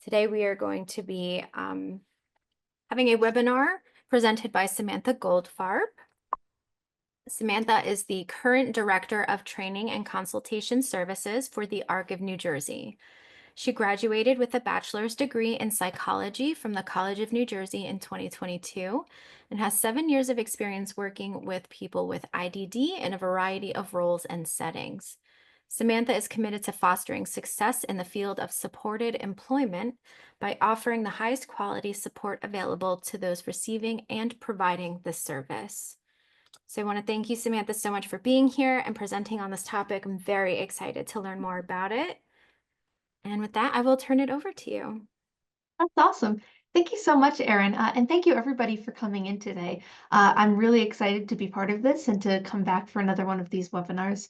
Today we are going to be having a webinar presented by Samantha Goldfarb. Samantha is the current Director of Training and Consultation Services for the ARC of New Jersey. She graduated with a bachelor's degree in psychology from the College of New Jersey in 2022 and has 7 years of experience working with people with IDD in a variety of roles and settings. Samantha is committed to fostering success in the field of supported employment by offering the highest quality support available to those receiving and providing this service. So I want to thank you, Samantha, so much for being here and presenting on this topic. I'm very excited to learn more about it. And with that, I will turn it over to you. That's awesome. Thank you so much, Erin. And thank you everybody for coming in today. I'm really excited to be part of this and to come back for another one of these webinars.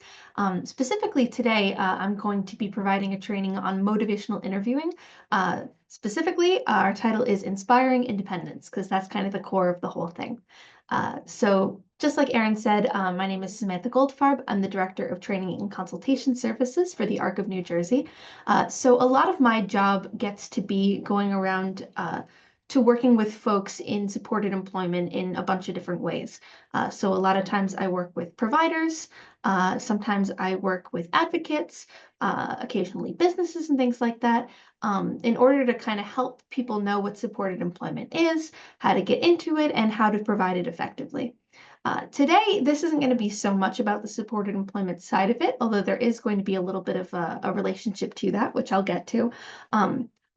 Specifically today, I'm going to be providing a training on motivational interviewing. Specifically, our title is Inspiring Independence, because that's kind of the core of the whole thing. So just like Erin said, my name is Samantha Goldfarb. I'm the Director of Training and Consultation Services for the ARC of New Jersey. So a lot of my job gets to be going around to working with folks in supported employment in a bunch of different ways. So a lot of times I work with providers, sometimes I work with advocates, occasionally businesses and things like that, in order to kind of help people know what supported employment is, how to get into it, and how to provide it effectively. Today, this isn't going to be so much about the supported employment side of it, although there is going to be a little bit of a relationship to that, which I'll get to.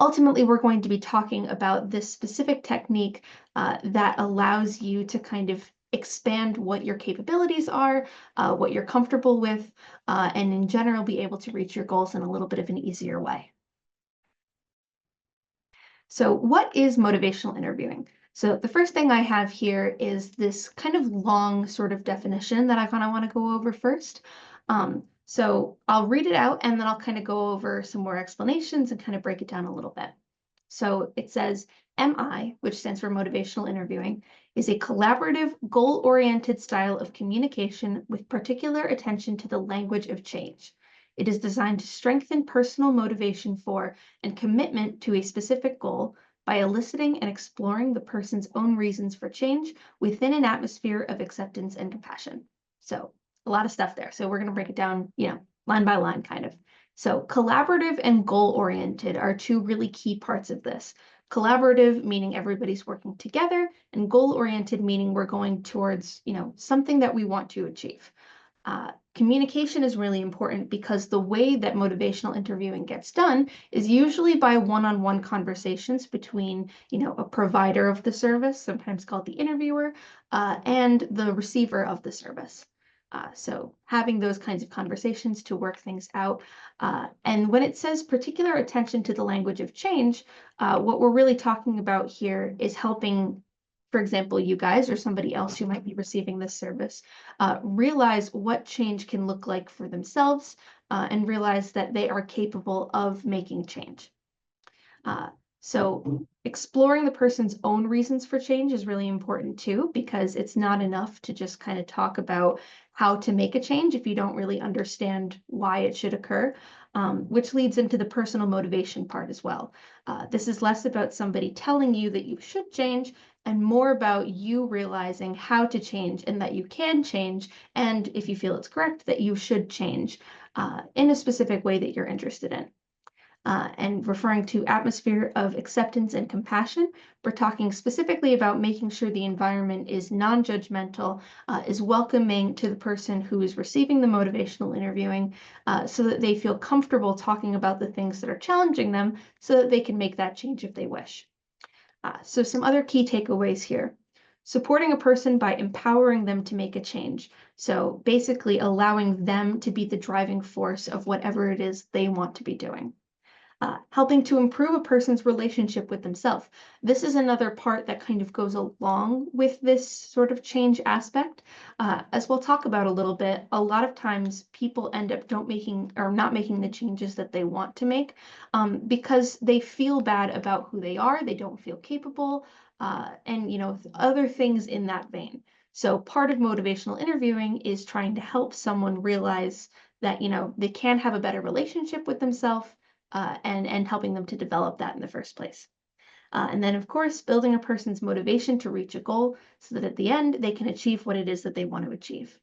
Ultimately, we're going to be talking about this specific technique that allows you to kind of expand what your capabilities are, what you're comfortable with, and in general, be able to reach your goals in a little bit of an easier way. So what is motivational interviewing? So the first thing I have here is this kind of long sort of definition that I kind of want to go over first. So I'll read it out and then I'll kind of go over some more explanations and kind of break it down a little bit. So it says MI, which stands for motivational interviewing, is a collaborative, goal-oriented style of communication with particular attention to the language of change. It is designed to strengthen personal motivation for and commitment to a specific goal by eliciting and exploring the person's own reasons for change within an atmosphere of acceptance and compassion. So a lot of stuff there. So we're going to break it down, line by line kind of. So collaborative and goal-oriented are two really key parts of this. Collaborative meaning everybody's working together, and goal-oriented meaning we're going towards, something that we want to achieve. Communication is really important because the way that motivational interviewing gets done is usually by one-on-one conversations between, a provider of the service, sometimes called the interviewer, and the receiver of the service. So having those kinds of conversations to work things out. And when it says particular attention to the language of change, what we're really talking about here is helping, for example, you guys or somebody else who might be receiving this service, realize what change can look like for themselves and realize that they are capable of making change. So exploring the person's own reasons for change is really important too, because it's not enough to just kind of talk about how to make a change if you don't really understand why it should occur, which leads into the personal motivation part as well. This is less about somebody telling you that you should change and more about you realizing how to change and that you can change, and if you feel it's correct, that you should change in a specific way that you're interested in. And referring to atmosphere of acceptance and compassion, we're talking specifically about making sure the environment is non-judgmental, is welcoming to the person who is receiving the motivational interviewing, so that they feel comfortable talking about the things that are challenging them so that they can make that change if they wish. So some other key takeaways here. Supporting a person by empowering them to make a change. So basically allowing them to be the driving force of whatever it is they want to be doing. Helping to improve a person's relationship with themselves. This is another part that kind of goes along with this sort of change aspect. As we'll talk about a little bit, a lot of times people end up not making the changes that they want to make because they feel bad about who they are, they don't feel capable, and other things in that vein. So part of motivational interviewing is trying to help someone realize that they can have a better relationship with themselves, and helping them to develop that in the first place. And then, of course, building a person's motivation to reach a goal so that at the end they can achieve what it is that they want to achieve.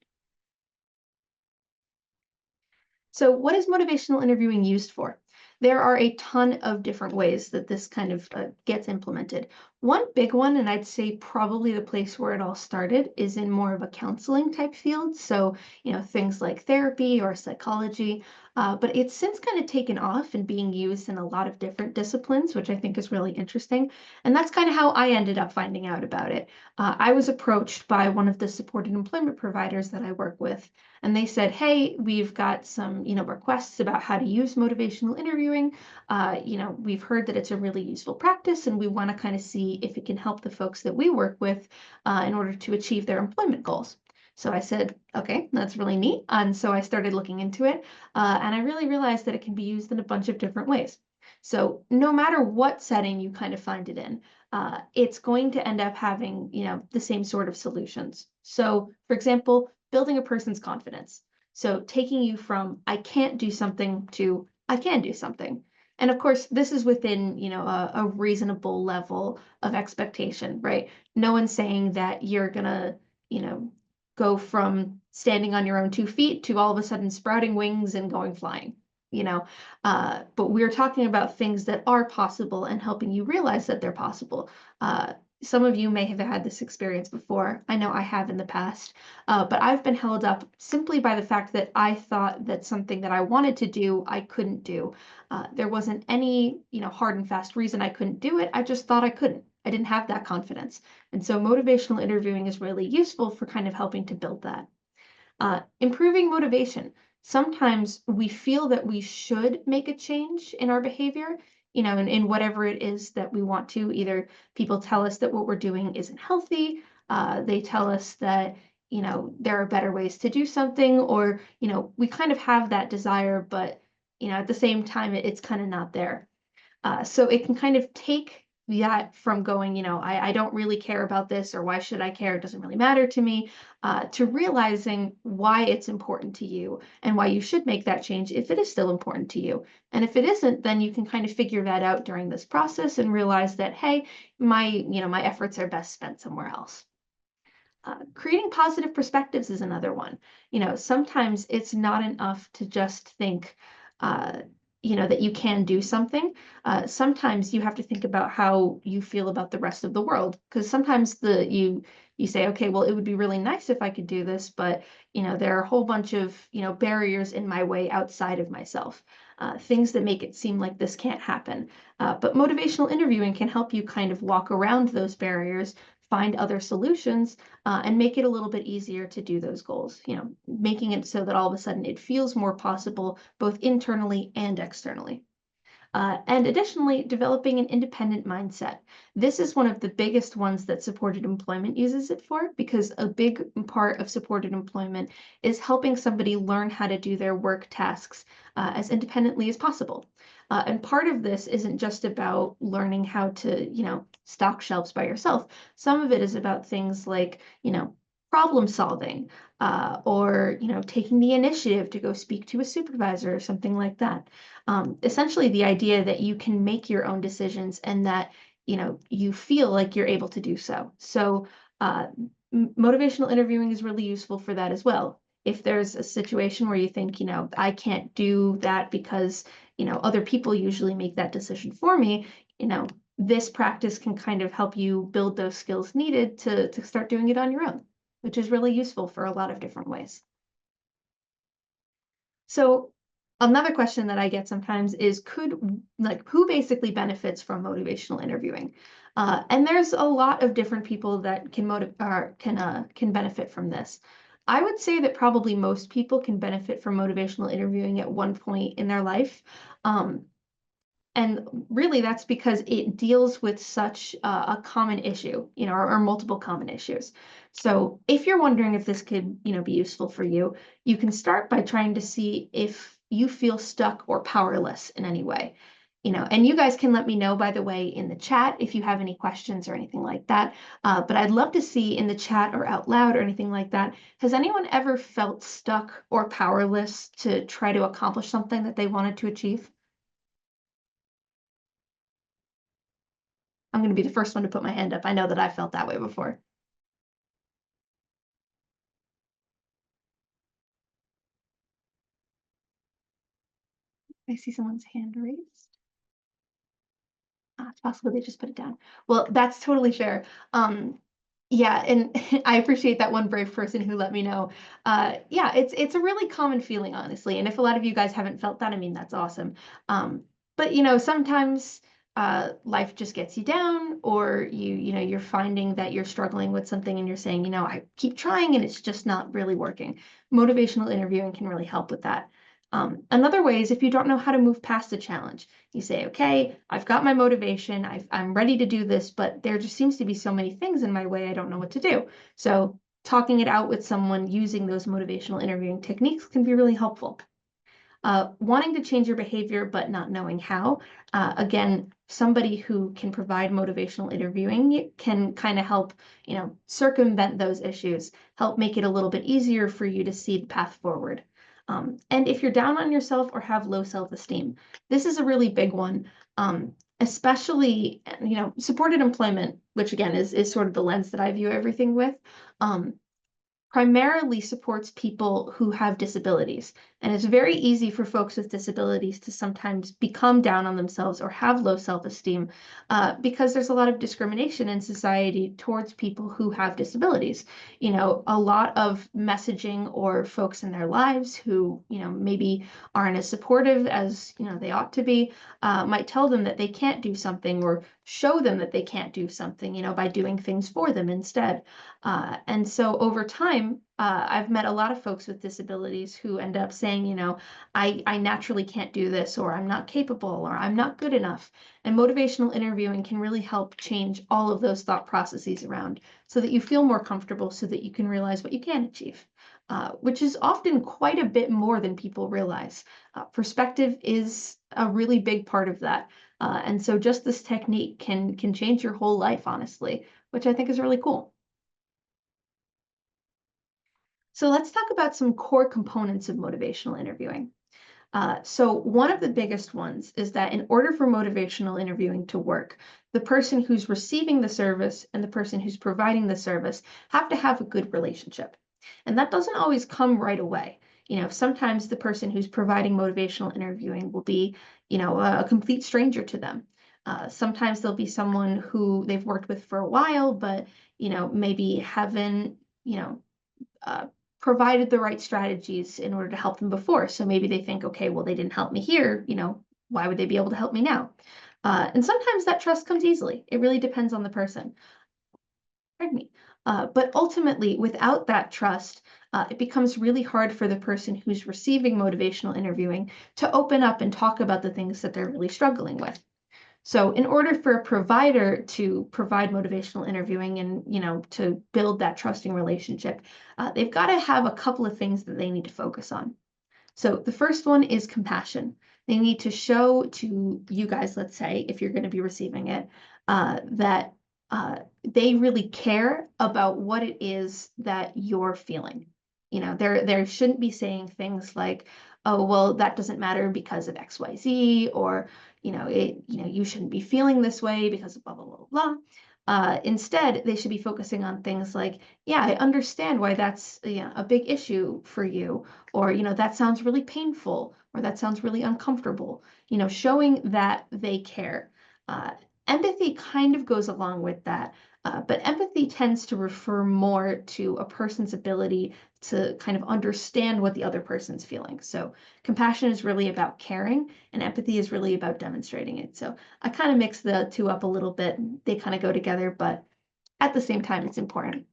So what is motivational interviewing used for? There are a ton of different ways that this kind of gets implemented. One big one, and I'd say probably the place where it all started, is in more of a counseling type field. So, things like therapy or psychology. But it's since kind of taken off and being used in a lot of different disciplines, which I think is really interesting. And that's kind of how I ended up finding out about it. I was approached by one of the supported employment providers that I work with, and they said, hey, we've got some, requests about how to use motivational interviewing. We've heard that it's a really useful practice, and we want to kind of see if it can help the folks that we work with in order to achieve their employment goals. So I said, okay, that's really neat. And so I started looking into it, and I really realized that it can be used in a bunch of different ways. So no matter what setting you kind of find it in, it's going to end up having, the same sort of solutions. So, for example, building a person's confidence. So taking you from I can't do something to I can do something. And of course, this is within, a reasonable level of expectation, right? No one's saying that you're gonna, you know, go from standing on your own 2 feet to all of a sudden sprouting wings and going flying, you know. But we're talking about things that are possible and helping you realize that they're possible. Some of you may have had this experience before. I know I have in the past, but I've been held up simply by the fact that I thought that something that I wanted to do, I couldn't do. There wasn't any, hard and fast reason I couldn't do it. I just thought I couldn't. I didn't have that confidence. And so motivational interviewing is really useful for kind of helping to build that. Improving motivation. Sometimes we feel that we should make a change in our behavior, in whatever it is that we want to. Either people tell us that what we're doing isn't healthy, they tell us that, there are better ways to do something, or, we kind of have that desire, but, at the same time, it's kind of not there. So it can kind of take that from going, I don't really care about this, or why should I care? It doesn't really matter to me, to realizing why it's important to you and why you should make that change if it is still important to you. And if it isn't, then you can kind of figure that out during this process and realize that, hey, my efforts are best spent somewhere else. Creating positive perspectives is another one. Sometimes it's not enough to just think, uh, that you can do something. Sometimes you have to think about how you feel about the rest of the world, because sometimes you say, okay, well, it would be really nice if I could do this, but there are a whole bunch of barriers in my way outside of myself, things that make it seem like this can't happen. But motivational interviewing can help you kind of walk around those barriers, find other solutions, and make it a little bit easier to do those goals, making it so that all of a sudden it feels more possible, both internally and externally. And additionally, developing an independent mindset. This is one of the biggest ones that supported employment uses it for, because a big part of supported employment is helping somebody learn how to do their work tasks as independently as possible. And part of this isn't just about learning how to, stock shelves by yourself. Some of it is about things like, problem solving, or, taking the initiative to go speak to a supervisor or something like that. Essentially the idea that you can make your own decisions and that, you feel like you're able to do so. So motivational interviewing is really useful for that as well. If there's a situation where you think, I can't do that because, other people usually make that decision for me, this practice can kind of help you build those skills needed to start doing it on your own, which is really useful for a lot of different ways. So another question that I get sometimes is who basically benefits from motivational interviewing? And there's a lot of different people that can benefit from this. I would say that probably most people can benefit from motivational interviewing at one point in their life. Um, and really, that's because it deals with such a common issue, or multiple common issues. So if you're wondering if this could, be useful for you, you can start by trying to see if you feel stuck or powerless in any way. And you guys can let me know, by the way, in the chat if you have any questions or anything like that. But I'd love to see in the chat or out loud or anything like that, has anyone ever felt stuck or powerless to try to accomplish something that they wanted to achieve? I'm going to be the first one to put my hand up. I know that I felt that way before. I see someone's hand raised. It's possible they just put it down. Well, that's totally fair. Yeah, and I appreciate that one brave person who let me know. Yeah, it's a really common feeling, honestly. And if a lot of you guys haven't felt that, I mean, that's awesome. But sometimes life just gets you down, or you're finding that you're struggling with something, and you're saying, I keep trying, and it's just not really working. Motivational interviewing can really help with that. Another way is if you don't know how to move past the challenge. You say, okay, I've got my motivation, I'm ready to do this, but there just seems to be so many things in my way, I don't know what to do. So talking it out with someone using those motivational interviewing techniques can be really helpful. Wanting to change your behavior, but not knowing how. Again, somebody who can provide motivational interviewing can kind of help, circumvent those issues, help make it a little bit easier for you to see the path forward. And if you're down on yourself or have low self-esteem, this is a really big one. Especially, supported employment, which again is sort of the lens that I view everything with. Primarily supports people who have disabilities. And it's very easy for folks with disabilities to sometimes become down on themselves or have low self-esteem because there's a lot of discrimination in society towards people who have disabilities. A lot of messaging or folks in their lives who, maybe aren't as supportive as, they ought to be, might tell them that they can't do something or show them that they can't do something, by doing things for them instead. And so over time, I've met a lot of folks with disabilities who end up saying, I naturally can't do this, or I'm not capable, or I'm not good enough. And motivational interviewing can really help change all of those thought processes around so that you feel more comfortable, so that you can realize what you can achieve, which is often quite a bit more than people realize. Perspective is a really big part of that. And so just this technique can change your whole life, honestly, which I think is really cool. So let's talk about some core components of motivational interviewing. So one of the biggest ones is that in order for motivational interviewing to work, the person who's receiving the service and the person who's providing the service have to have a good relationship. And that doesn't always come right away. Sometimes the person who's providing motivational interviewing will be, a complete stranger to them. Sometimes there'll be someone who they've worked with for a while, but, maybe haven't, uh, provided the right strategies in order to help them before. So maybe they think, okay, well, they didn't help me here, why would they be able to help me now? And sometimes that trust comes easily. It really depends on the person. Pardon me. But ultimately, without that trust, it becomes really hard for the person who's receiving motivational interviewing to open up and talk about the things that they're really struggling with. So in order for a provider to provide motivational interviewing and, to build that trusting relationship, they've got to have a couple of things that they need to focus on. So the first one is compassion. They need to show to you guys, let's say, if you're going to be receiving it, that they really care about what it is that you're feeling. There shouldn't be saying things like, oh, well, that doesn't matter because of XYZ, or, you shouldn't be feeling this way because of blah, blah, blah, blah. Instead, they should be focusing on things like, yeah, I understand why that's a big issue for you, or, that sounds really painful, or that sounds really uncomfortable, showing that they care. Empathy kind of goes along with that, but empathy tends to refer more to a person's ability to kind of understand what the other person's feeling. So compassion is really about caring, and empathy is really about demonstrating it. So I kind of mix the two up a little bit. They kind of go together, but at the same time, it's important.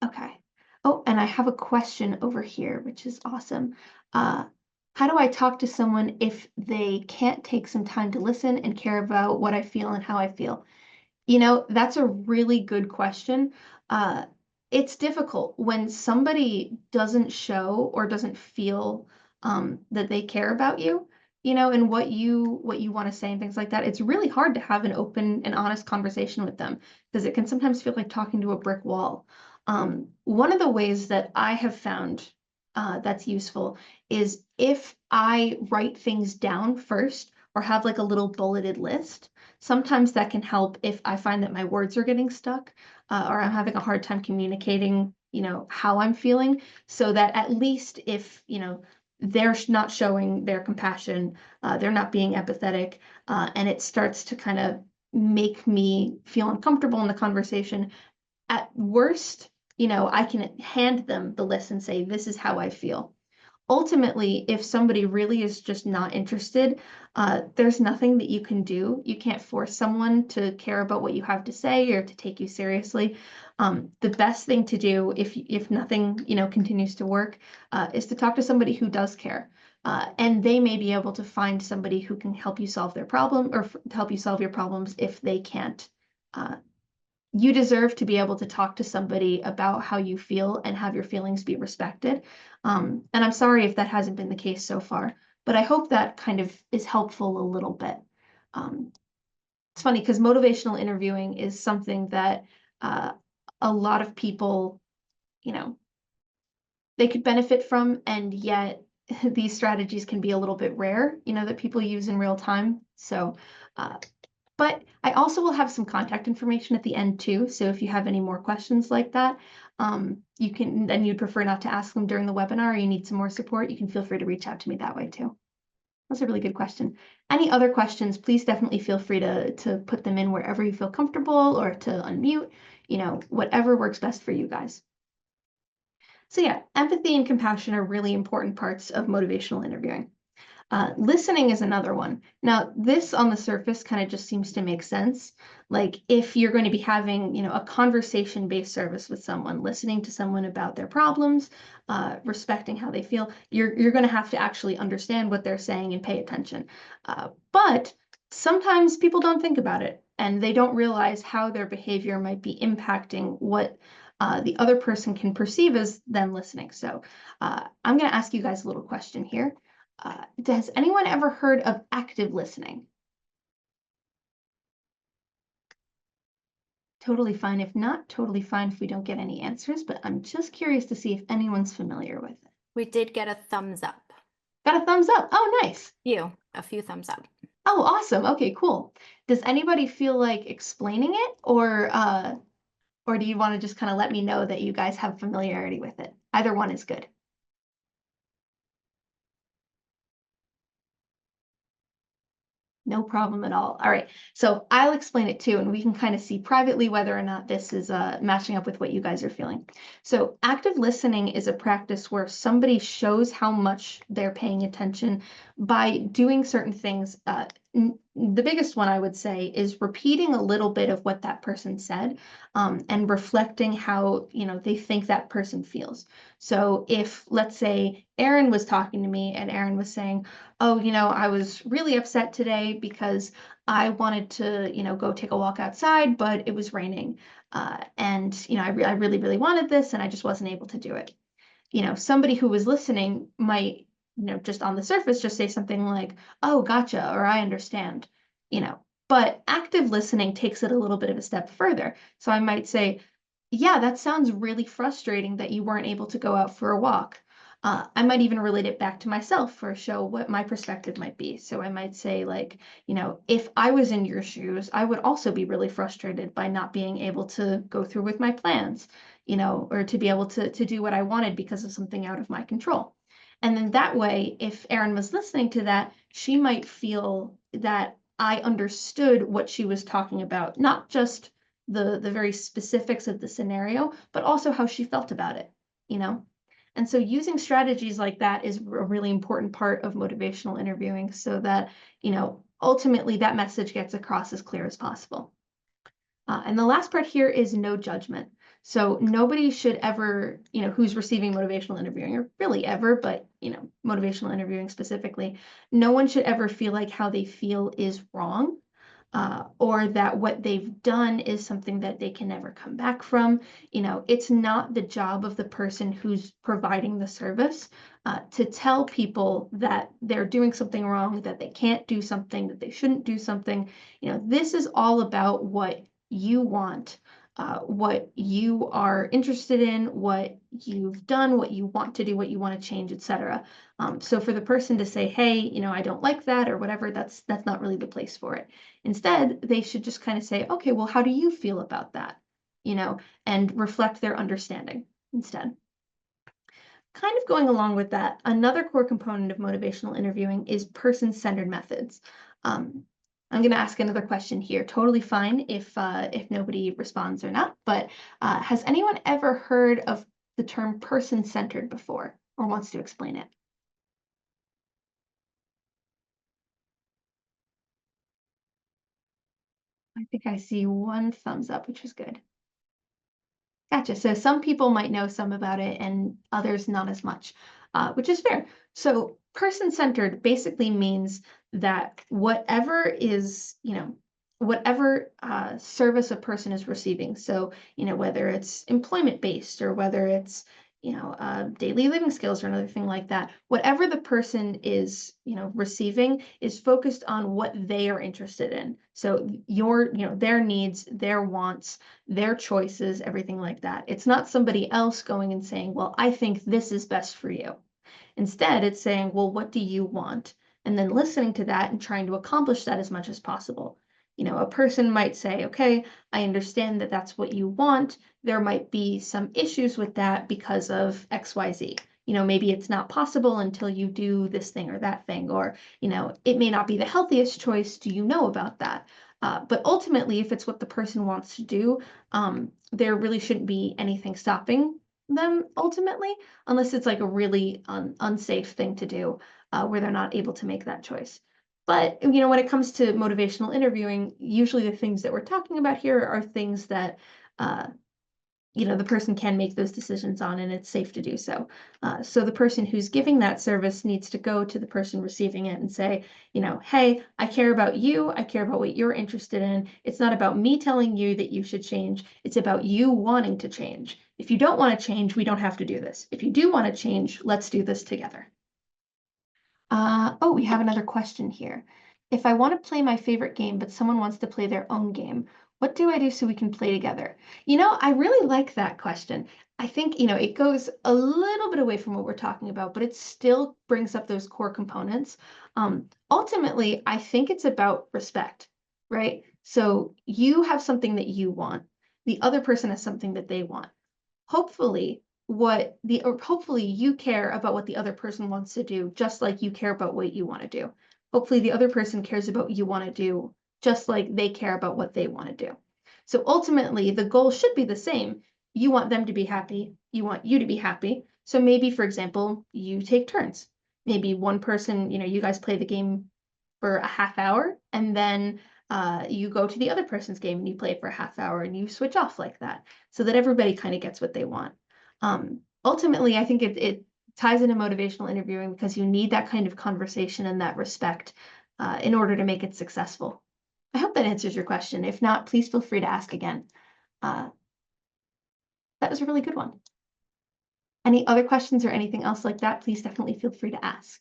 Okay. Oh, and I have a question over here, which is awesome. How do I talk to someone if they can't take some time to listen and care about what I feel and how I feel? That's a really good question. Uh, it's difficult when somebody doesn't show or doesn't feel that they care about you, and what you want to say and things like that. It's really hard to have an open and honest conversation with them because it can sometimes feel like talking to a brick wall. One of the ways that I have found that's useful is if I write things down first or have like a little bulleted list. Sometimes that can help if I find that my words are getting stuck, or I'm having a hard time communicating, how I'm feeling, so that at least if, they're not showing their compassion, they're not being empathetic, and it starts to kind of make me feel uncomfortable in the conversation. At worst, I can hand them the list and say, this is how I feel. Ultimately, if somebody really is just not interested, there's nothing that you can do. You can't force someone to care about what you have to say or to take you seriously. The best thing to do, if nothing, continues to work, is to talk to somebody who does care. And they may be able to find somebody who can help you solve their problem, or help you solve your problems if they can't. You deserve to be able to talk to somebody about how you feel and have your feelings be respected. And I'm sorry if that hasn't been the case so far, but I hope that kind of is helpful a little bit. It's funny because motivational interviewing is something that a lot of people, they could benefit from, and yet these strategies can be a little bit rare, that people use in real time. So, but I also will have some contact information at the end too. So if you have any more questions like that, you can, and you'd prefer not to ask them during the webinar, or you need some more support, you can feel free to reach out to me that way too. That's a really good question. Any other questions, please definitely feel free to put them in wherever you feel comfortable, or to unmute, whatever works best for you guys. So yeah, empathy and compassion are really important parts of motivational interviewing. Listening is another one. Now, this on the surface kind of just seems to make sense. Like if you're going to be having, a conversation-based service with someone, listening to someone about their problems, respecting how they feel, you're going to have to actually understand what they're saying and pay attention. But sometimes people don't think about it, and they don't realize how their behavior might be impacting what the other person can perceive as them listening. So I'm going to ask you guys a little question here. Has anyone ever heard of active listening? Totally fine if not, totally fine if we don't get any answers, but I'm just curious to see if anyone's familiar with it. We did get a thumbs up. Got a thumbs up. Oh, nice. A few thumbs up. Oh, awesome. Okay, cool. Does anybody feel like explaining it, or do you want to just kind of let me know that you guys have familiarity with it? Either one is good. No problem at all. All right, so I'll explain it too, and we can kind of see privately whether or not this is matching up with what you guys are feeling. So active listening is a practice where somebody shows how much they're paying attention by doing certain things. The biggest one I would say is repeating a little bit of what that person said, and reflecting how they think that person feels. So if, let's say, Aaron was talking to me and Aaron was saying, oh, I was really upset today because I wanted to, go take a walk outside, but it was raining. And, I really, really wanted this and I just wasn't able to do it. Somebody who was listening might, just on the surface, just say something like, oh, gotcha, or I understand, but active listening takes it a little bit of a step further. So I might say, yeah, that sounds really frustrating that you weren't able to go out for a walk. I might even relate it back to myself or show what my perspective might be. So I might say, like, if I was in your shoes, I would also be really frustrated by not being able to go through with my plans, or to be able to do what I wanted because of something out of my control. And then that way, if Erin was listening to that, she might feel that I understood what she was talking about, not just the very specifics of the scenario, but also how she felt about it, And so using strategies like that is a really important part of motivational interviewing, so that, ultimately that message gets across as clear as possible. And the last part here is no judgment. So nobody should ever, who's receiving motivational interviewing, or really ever, but, motivational interviewing specifically, no one should ever feel like how they feel is wrong. Or that what they've done is something that they can never come back from. It's not the job of the person who's providing the service to tell people that they're doing something wrong, that they can't do something, that they shouldn't do something. This is all about what you want, what you are interested in, what you've done, what you want to do, what you want to change, etc. So for the person to say, hey, I don't like that or whatever, that's not really the place for it. Instead, they should just kind of say, okay, well, how do you feel about that? And reflect their understanding instead. Kind of going along with that, another core component of motivational interviewing is person-centered methods. Um, I'm going to ask another question here. Totally fine if nobody responds or not, but has anyone ever heard of the term person-centered before or wants to explain it? I think I see one thumbs up, which is good. Gotcha. So some people might know some about it and others not as much, which is fair. So person-centered basically means that whatever service a person is receiving. So, whether it's employment-based or whether it's, daily living skills or another thing like that, whatever the person is, receiving is focused on what they are interested in. So their needs, their wants, their choices, everything like that. It's not somebody else going and saying, well, I think this is best for you. Instead, it's saying, well, what do you want? And then listening to that and trying to accomplish that as much as possible. A person might say, okay, I understand that that's what you want. There might be some issues with that because of XYZ. Maybe it's not possible until you do this thing or that thing, or, it may not be the healthiest choice. Do you know about that? But ultimately, if it's what the person wants to do, there really shouldn't be anything stopping them ultimately, unless it's like a really unsafe thing to do, where they're not able to make that choice. But when it comes to motivational interviewing, usually the things that we're talking about here are things that uh, the person can make those decisions on, and it's safe to do so. So the person who's giving that service needs to go to the person receiving it and say, hey, I care about you. I care about what you're interested in. It's not about me telling you that you should change. It's about you wanting to change. If you don't want to change, we don't have to do this. If you do want to change, let's do this together. Oh, we have another question here. If I want to play my favorite game, but someone wants to play their own game, what do I do so we can play together? I really like that question. I think, it goes a little bit away from what we're talking about, but it still brings up those core components. Ultimately, I think it's about respect, right? So you have something that you want, the other person has something that they want. Hopefully you care about what the other person wants to do, just like you care about what you want to do. Hopefully the other person cares about what you want to do, just like they care about what they want to do. So ultimately the goal should be the same. You want them to be happy, you want you to be happy. So maybe, for example, you take turns. Maybe one person, you guys play the game for a half hour, and then you go to the other person's game and you play for a half hour, and you switch off like that, so that everybody kind of gets what they want. Ultimately, I think it ties into motivational interviewing because you need that kind of conversation and that respect in order to make it successful. I hope that answers your question. If not, please feel free to ask again. Uh, that was a really good one. Any other questions or anything else like that, please definitely feel free to ask.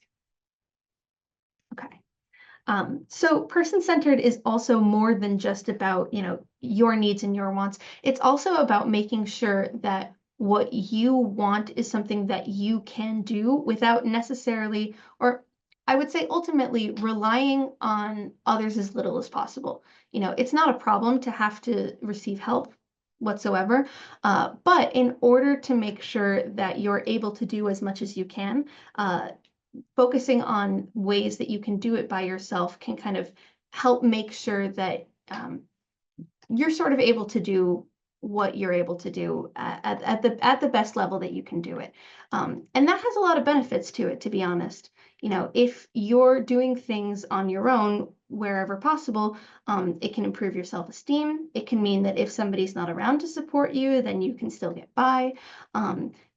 Okay. So person-centered is also more than just about, your needs and your wants. It's also about making sure that what you want is something that you can do without necessarily, or I would say ultimately, relying on others as little as possible. It's not a problem to have to receive help whatsoever, but in order to make sure that you're able to do as much as you can, focusing on ways that you can do it by yourself can kind of help make sure that you're sort of able to do what you're able to do at the best level that you can do it. And that has a lot of benefits to it, to be honest. If you're doing things on your own wherever possible, it can improve your self-esteem. It can mean that if somebody's not around to support you, then you can still get by.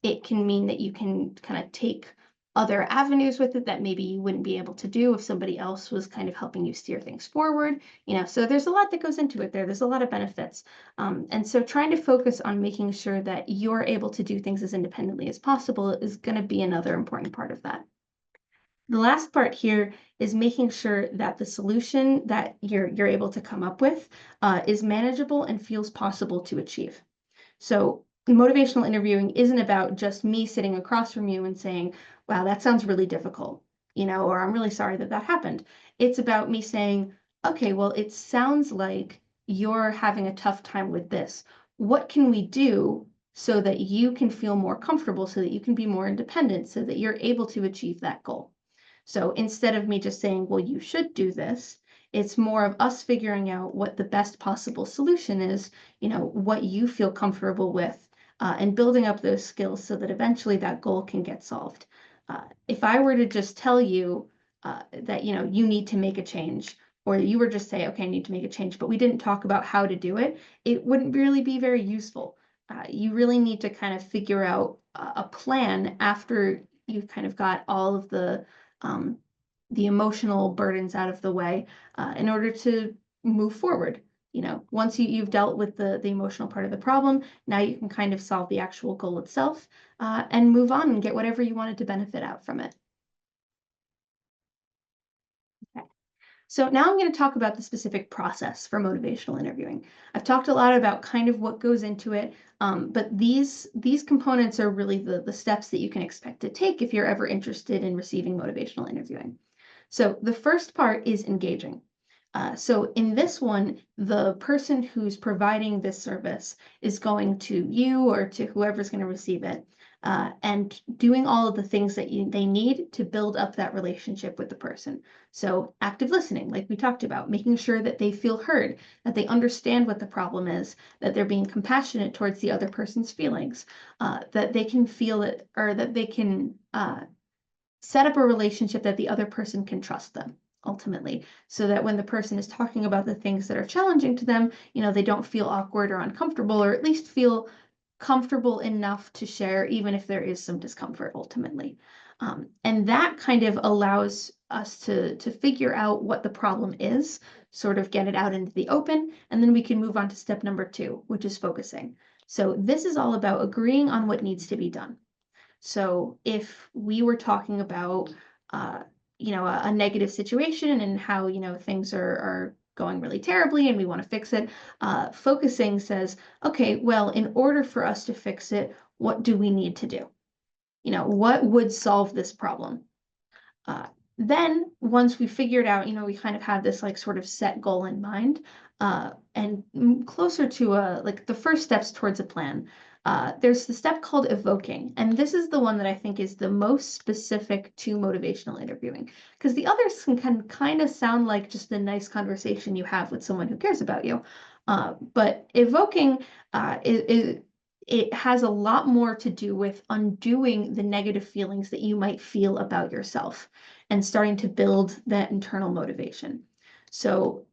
It can mean that you can kind of take other avenues with it that maybe you wouldn't be able to do if somebody else was kind of helping you steer things forward. So there's a lot that goes into it there. There's a lot of benefits. And so trying to focus on making sure that you're able to do things as independently as possible is going to be another important part of that. The last part here is making sure that the solution that you're able to come up with is manageable and feels possible to achieve. So motivational interviewing isn't about just me sitting across from you and saying, wow, that sounds really difficult, or I'm really sorry that that happened. It's about me saying, okay, well, it sounds like you're having a tough time with this. What can we do so that you can feel more comfortable, so that you can be more independent, so that you're able to achieve that goal? So instead of me just saying, well, you should do this, it's more of us figuring out what the best possible solution is, what you feel comfortable with, and building up those skills so that eventually that goal can get solved. If I were to just tell you that, you need to make a change, or you were just say, okay, I need to make a change, but we didn't talk about how to do it, it wouldn't really be very useful. You really need to kind of figure out a plan after you've kind of got all of um, the emotional burdens out of the way in order to move forward. Once you've dealt with the emotional part of the problem, now you can kind of solve the actual goal itself and move on and get whatever you wanted to benefit out from it. Okay. So now I'm going to talk about the specific process for motivational interviewing. I've talked a lot about kind of what goes into it, but these components are really the steps that you can expect to take if you're ever interested in receiving motivational interviewing. So the first part is engaging. So in this one, the person who's providing this service is going to you or to whoever's going to receive it, and doing all of the things that they need to build up that relationship with the person. So active listening, like we talked about, making sure that they feel heard, that they understand what the problem is, that they're being compassionate towards the other person's feelings, that they can feel it, or that they can set up a relationship that the other person can trust them ultimately, so that when the person is talking about the things that are challenging to them, they don't feel awkward or uncomfortable, or at least feel comfortable enough to share, even if there is some discomfort ultimately. And that kind of allows us to figure out what the problem is, sort of get it out into the open, and then we can move on to step number 2, which is focusing. So this is all about agreeing on what needs to be done. So if we were talking about, a negative situation and how, things are going really terribly and we want to fix it, focusing says, okay, well, in order for us to fix it, what do we need to do? What would solve this problem? Uh, then once we figured out, we kind of have this like sort of set goal in mind, and closer to like the first steps towards a plan. There's the step called evoking, and this is the one that I think is the most specific to motivational interviewing, because the others can kind of sound like just a nice conversation you have with someone who cares about you. But evoking is it has a lot more to do with undoing the negative feelings that you might feel about yourself and starting to build that internal motivation. So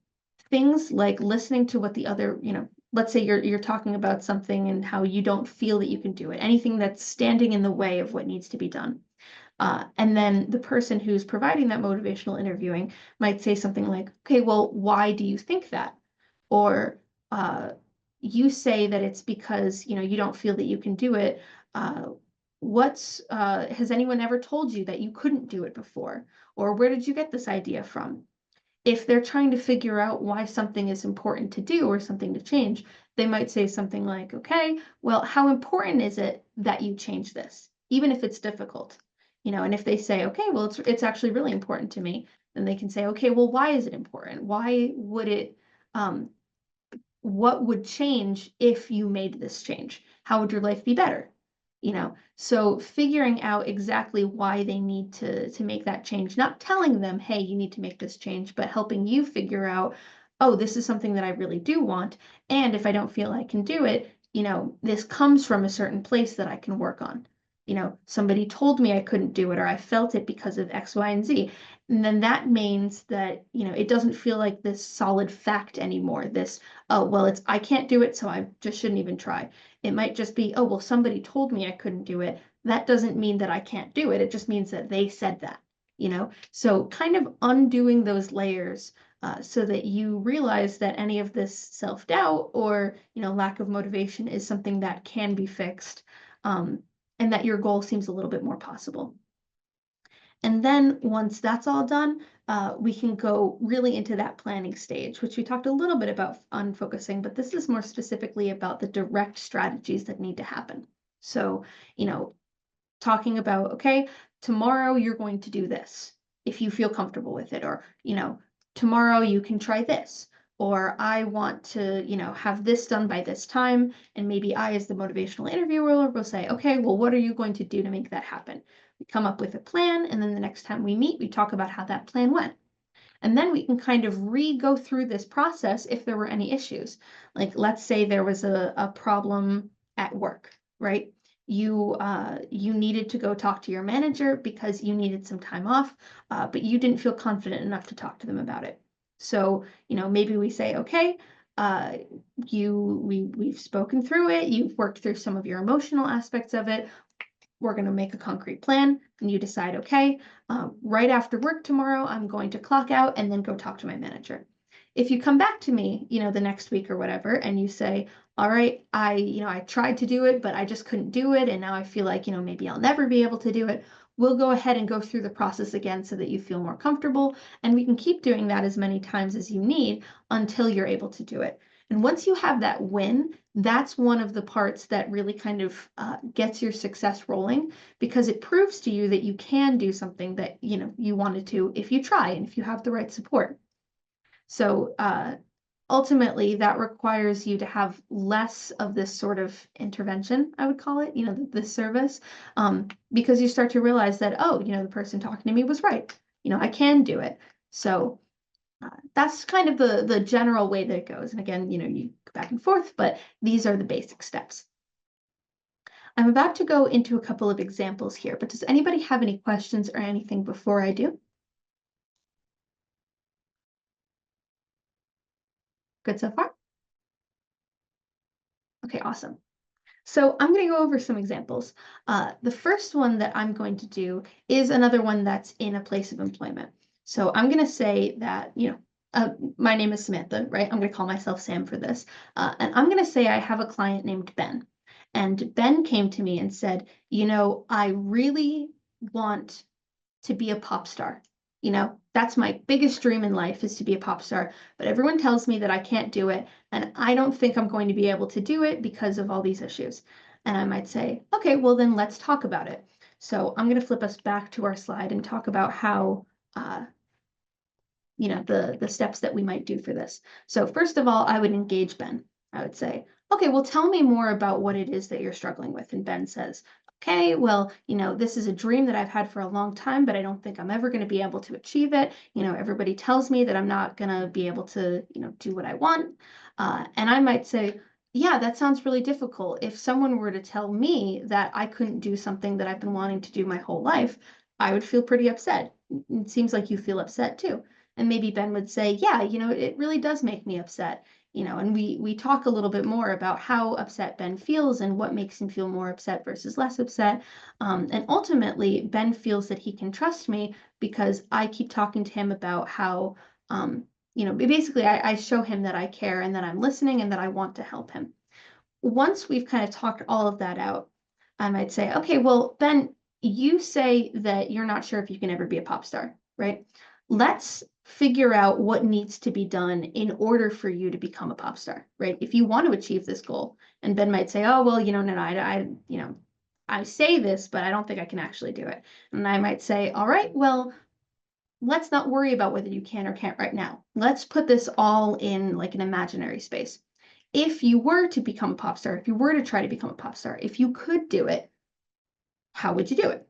things like listening to what the other, let's say you're talking about something and how you don't feel that you can do it, anything that's standing in the way of what needs to be done. And then the person who's providing that motivational interviewing might say something like, okay, well, why do you think that? Or you say that it's because, you don't feel that you can do it. Has anyone ever told you that you couldn't do it before? Or where did you get this idea from? If they're trying to figure out why something is important to do or something to change, they might say something like, okay, well, how important is it that you change this, even if it's difficult? And if they say, okay, well, it's actually really important to me, then they can say, okay, well, why is it important? Why would it, what would change if you made this change? How would your life be better? So figuring out exactly why they need to make that change, not telling them, hey, you need to make this change, but helping you figure out, oh, this is something that I really do want. And if I don't feel I can do it, this comes from a certain place that I can work on. Somebody told me I couldn't do it, or I felt it because of X, Y, and Z. And then that means that, it doesn't feel like this solid fact anymore. This, oh, well, I can't do it, so I just shouldn't even try. It might just be, oh, well, somebody told me I couldn't do it. That doesn't mean that I can't do it. It just means that they said that, So kind of undoing those layers, so that you realize that any of this self-doubt or, lack of motivation is something that can be fixed, and that your goal seems a little bit more possible. And then once that's all done, we can go really into that planning stage, which we talked a little bit about on focusing, but this is more specifically about the direct strategies that need to happen. So, talking about, okay, tomorrow you're going to do this if you feel comfortable with it, or, tomorrow you can try this, or I want to, have this done by this time. And maybe I, as the motivational interviewer, will say, okay, well, what are you going to do to make that happen? We come up with a plan, and then the next time we meet, we talk about how that plan went. And then we can kind of go through this process if there were any issues. Like, let's say there was a problem at work, right? You needed to go talk to your manager because you needed some time off, but you didn't feel confident enough to talk to them about it. So, maybe we say, okay, we've spoken through it, you've worked through some of your emotional aspects of it. We're going to make a concrete plan, and you decide, okay, right after work tomorrow, I'm going to clock out and then go talk to my manager. If you come back to me, the next week or whatever, and you say, all right, I tried to do it, but I just couldn't do it. And now I feel like, maybe I'll never be able to do it. We'll go ahead and go through the process again so that you feel more comfortable. And we can keep doing that as many times as you need until you're able to do it. And once you have that win, that's one of the parts that really kind of gets your success rolling, because it proves to you that you can do something that, you wanted to if you try and if you have the right support. So ultimately, that requires you to have less of this sort of intervention, I would call it, this service, because you start to realize that, oh, the person talking to me was right. I can do it. So that's kind of the general way that it goes. And again, you go back and forth, but these are the basic steps. I'm about to go into a couple of examples here, but does anybody have any questions or anything before I do? Good so far? Okay, awesome. So I'm going to go over some examples. The first one that I'm going to do is another one that's in a place of employment. So I'm going to say that, my name is Samantha, right? I'm going to call myself Sam for this. And I'm going to say I have a client named Ben. And Ben came to me and said, I really want to be a pop star. That's my biggest dream in life, is to be a pop star, but everyone tells me that I can't do it, and I don't think I'm going to be able to do it because of all these issues. And I might say, okay, well then let's talk about it. So I'm going to flip us back to our slide and talk about how, the steps that we might do for this. So first of all, I would engage Ben. I would say, okay, well, tell me more about what it is that you're struggling with. And Ben says, okay, well, this is a dream that I've had for a long time, but I don't think I'm ever going to be able to achieve it. Everybody tells me that I'm not going to be able to, do what I want. And I might say, yeah, that sounds really difficult. If someone were to tell me that I couldn't do something that I've been wanting to do my whole life, I would feel pretty upset. It seems like you feel upset too. And maybe Ben would say, yeah, it really does make me upset. And we talk a little bit more about how upset Ben feels and what makes him feel more upset versus less upset. And ultimately, Ben feels that he can trust me because I keep talking to him about how, basically I show him that I care and that I'm listening and that I want to help him. Once we've kind of talked all of that out, I might say, okay, well, Ben, you say that you're not sure if you can ever be a pop star, right? Let's figure out what needs to be done in order for you to become a pop star, right? If you want to achieve this goal. And Ben might say, oh, well, no, I say this, but I don't think I can actually do it. And I might say, all right, well, let's not worry about whether you can or can't right now. Let's put this all in like an imaginary space. If you were to become a pop star, if you were to try to become a pop star, if you could do it, how would you do it?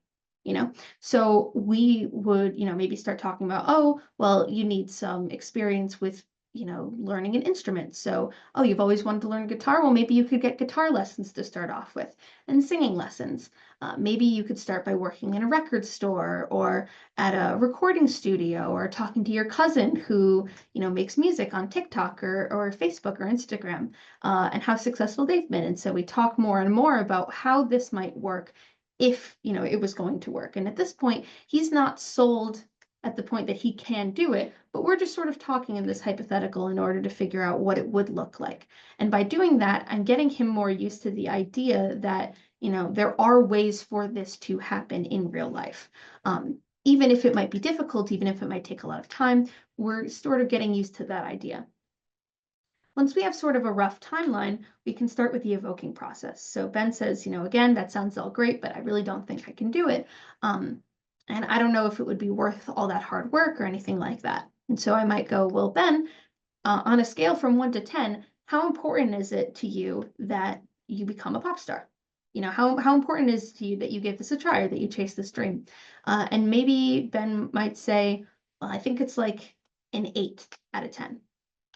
So we would, maybe start talking about, oh, well, you need some experience with, learning an instrument. So, oh, you've always wanted to learn guitar. Well, maybe you could get guitar lessons to start off with, and singing lessons. Maybe you could start by working in a record store or at a recording studio, or talking to your cousin who, makes music on TikTok or Facebook or Instagram, and how successful they've been. And so we talk more and more about how this might work if it was going to work. And at this point, he's not sold at the point that he can do it, but we're just sort of talking in this hypothetical in order to figure out what it would look like. And by doing that, I'm getting him more used to the idea that there are ways for this to happen in real life. even if it might be difficult, even if it might take a lot of time, we're sort of getting used to that idea. Once we have sort of a rough timeline, we can start with the evoking process. So Ben says, again, that sounds all great, but I really don't think I can do it. And I don't know if it would be worth all that hard work or anything like that. And so I might go, well, Ben, on a scale from 1 to 10, how important is it to you that you become a pop star? How important is it to you that you give this a try or that you chase this dream? And maybe Ben might say, well, I think it's like an 8 out of 10.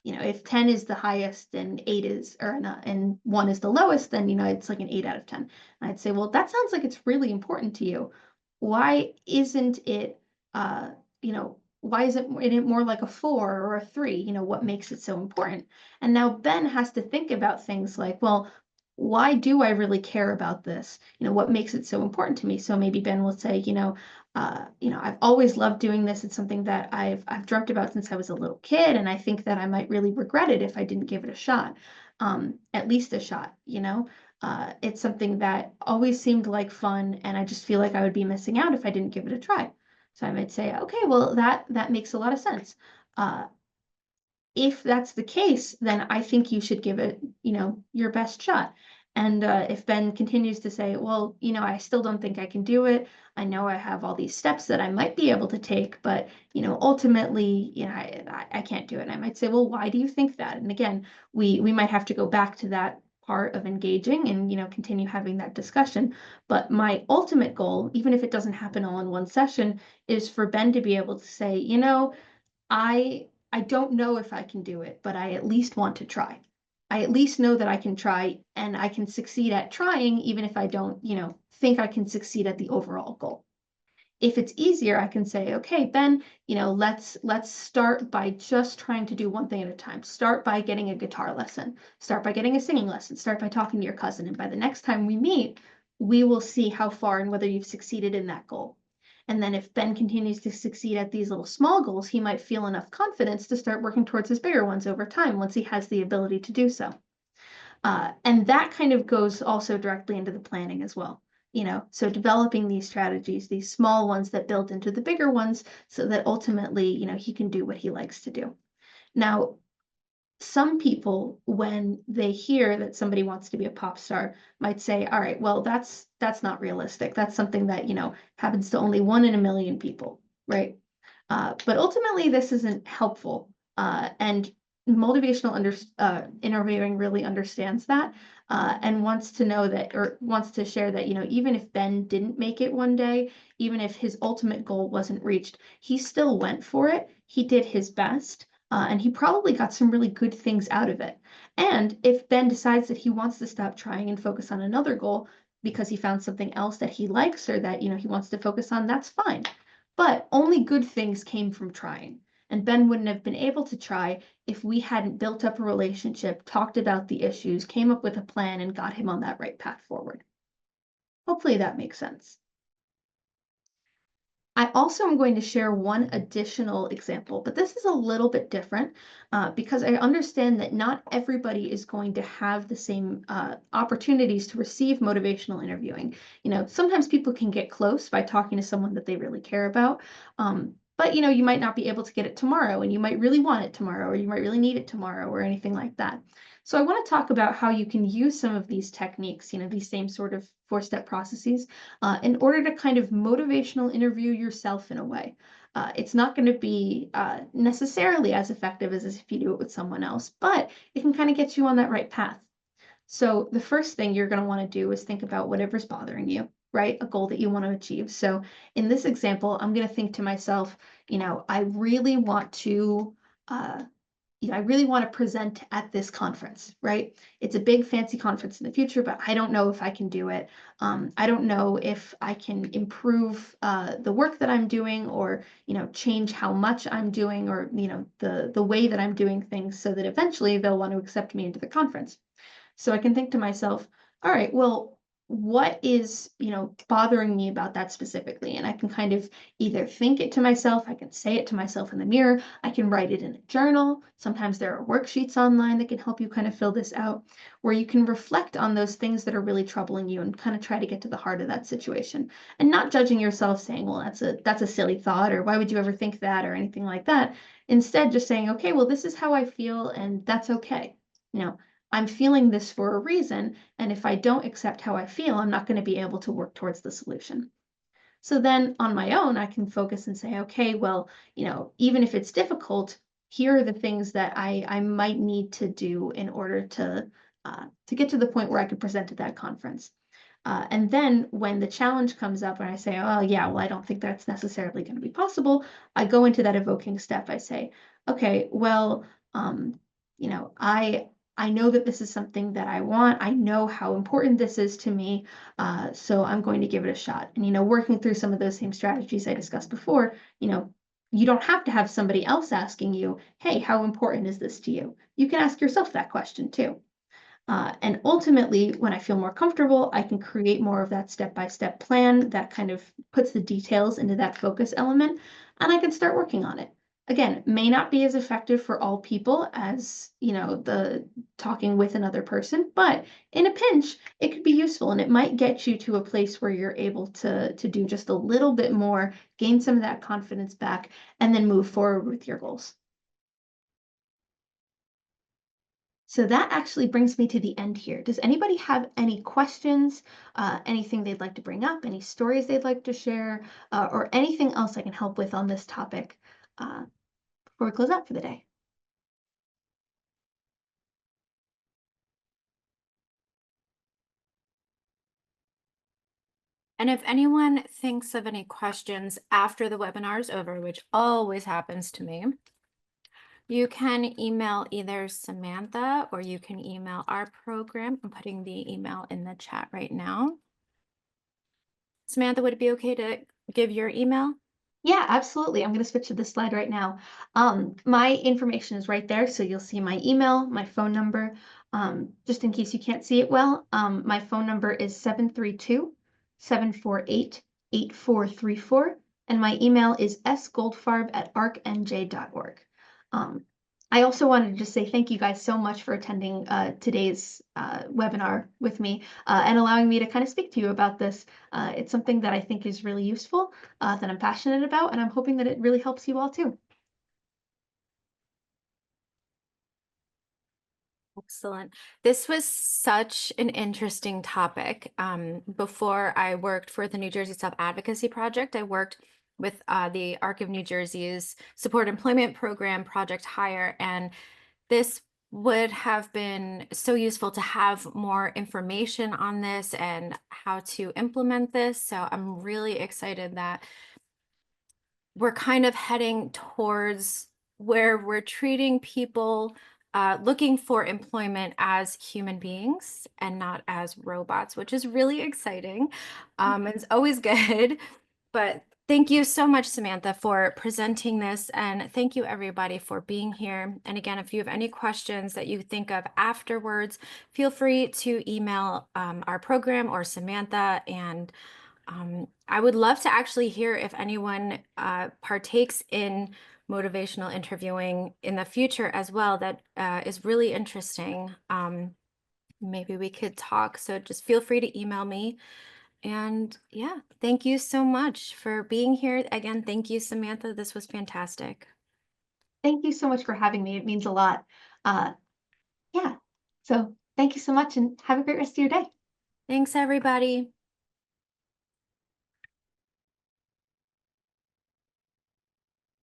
If 10 is the highest and 8 is, or not, and 1 is the lowest, then, it's like an 8 out of 10. And I'd say, well, that sounds like it's really important to you. Why isn't it, why isn't it more like a 4 or a 3? What makes it so important? And now Ben has to think about things like, well, why do I really care about this? What makes it so important to me? So maybe Ben will say, I've always loved doing this. It's something that I've dreamt about since I was a little kid, and I think that I might really regret it if I didn't give it a shot, at least a shot. It's something that always seemed like fun, and I just feel like I would be missing out if I didn't give it a try. So I might say, okay, well, that makes a lot of sense. If that's the case, then I think you should give it, your best shot. And if Ben continues to say, well, I still don't think I can do it. I know I have all these steps that I might be able to take, but, ultimately, I can't do it. And I might say, well, why do you think that? And again, we might have to go back to that part of engaging and, continue having that discussion. But my ultimate goal, even if it doesn't happen all in one session, is for Ben to be able to say, I don't know if I can do it, but I at least want to try. I at least know that I can try and I can succeed at trying, even if I don't, think I can succeed at the overall goal. If it's easier, I can say, okay, Ben, let's start by just trying to do one thing at a time. Start by getting a guitar lesson. Start by getting a singing lesson. Start by talking to your cousin. And by the next time we meet, we will see how far and whether you've succeeded in that goal. And then if Ben continues to succeed at these little small goals, he might feel enough confidence to start working towards his bigger ones over time once he has the ability to do so. And that kind of goes also directly into the planning as well. So developing these strategies, these small ones that build into the bigger ones so that ultimately, he can do what he likes to do. Now, some people, when they hear that somebody wants to be a pop star, might say, all right, well, that's not realistic. That's something that, happens to only 1 in a million people, right? But ultimately, this isn't helpful. And interviewing really understands that and wants to know that, or wants to share that, even if Ben didn't make it one day, even if his ultimate goal wasn't reached, he still went for it. He did his best. And he probably got some really good things out of it. And if Ben decides that he wants to stop trying and focus on another goal because he found something else that he likes or that, he wants to focus on, that's fine. But only good things came from trying. And Ben wouldn't have been able to try if we hadn't built up a relationship, talked about the issues, came up with a plan, and got him on that right path forward. Hopefully that makes sense. I also am going to share one additional example, but this is a little bit different because I understand that not everybody is going to have the same opportunities to receive motivational interviewing. Sometimes people can get close by talking to someone that they really care about. But you might not be able to get it tomorrow, and you might really want it tomorrow, or you might really need it tomorrow, or anything like that. So I want to talk about how you can use some of these techniques, these same sort of 4-step processes in order to kind of motivational interview yourself in a way. It's not going to be necessarily as effective as if you do it with someone else, but it can kind of get you on that right path. So the first thing you're going to want to do is think about whatever's bothering you, right? A goal that you want to achieve. So in this example, I'm going to think to myself, I really want to I really want to present at this conference, right? It's a big fancy conference in the future, but I don't know if I can do it. I don't know if I can improve the work that I'm doing, or change how much I'm doing, or the way that I'm doing things, so that eventually they'll want to accept me into the conference. So I can think to myself, all right, well, what is, bothering me about that specifically? And I can kind of either think it to myself, I can say it to myself in the mirror, I can write it in a journal. Sometimes there are worksheets online that can help you kind of fill this out, where you can reflect on those things that are really troubling you and kind of try to get to the heart of that situation. And not judging yourself, saying, well, that's a silly thought, or why would you ever think that, or anything like that. Instead, just saying, okay, well, this is how I feel, and that's okay. You know, I'm feeling this for a reason, and if I don't accept how I feel, I'm not going to be able to work towards the solution. So then on my own, I can focus and say, okay, well, even if it's difficult, here are the things that I might need to do in order to get to the point where I could present at that conference. And then when the challenge comes up and I say, oh, yeah, well, I don't think that's necessarily going to be possible, I go into that evoking step. I say, okay, well, you know, I I know that this is something that I want. I know how important this is to me. So I'm going to give it a shot. And, working through some of those same strategies I discussed before, you don't have to have somebody else asking you, hey, how important is this to you? You can ask yourself that question too. And ultimately, when I feel more comfortable, I can create more of that step-by-step plan that kind of puts the details into that focus element, and I can start working on it. Again, may not be as effective for all people as, the talking with another person, but in a pinch, it could be useful and it might get you to a place where you're able to do just a little bit more, gain some of that confidence back, and then move forward with your goals. So that actually brings me to the end here. Does anybody have any questions, anything they'd like to bring up, any stories they'd like to share, or anything else I can help with on this topic uh, before we close out for the day? And if anyone thinks of any questions after the webinar is over, which always happens to me, you can email either Samantha or you can email our program. I'm putting the email in the chat right now. Samantha, would it be okay to give your email? Yeah, absolutely. I'm going to switch to this slide right now. My information is right there, so you'll see my email, my phone number. Just in case you can't see it well, my phone number is 732-748-8434, and my email is sgoldfarb@arcnj.org. Um, I also wanted to just say thank you guys so much for attending today's webinar with me and allowing me to kind of speak to you about this. It's something that I think is really useful, that I'm passionate about, and I'm hoping that it really helps you all too. Excellent. This was such an interesting topic. Before I worked for the New Jersey Self-Advocacy Project, I worked with the ARC of New Jersey's Support Employment Program, Project Hire, and this would have been so useful to have more information on this and how to implement this. So I'm really excited that we're kind of heading towards where we're treating people looking for employment as human beings and not as robots, which is really exciting. It's always good. But thank you so much, Samantha, for presenting this. And thank you, everybody, for being here. And again, if you have any questions that you think of afterwards, feel free to email our program or Samantha. And I would love to actually hear if anyone partakes in motivational interviewing in the future as well. That is really interesting. Maybe we could talk. So just feel free to email me. And yeah, thank you so much for being here. Again, thank you, Samantha. This was fantastic. Thank you so much for having me. It means a lot. Uh, yeah. So thank you so much and have a great rest of your day. Thanks, everybody.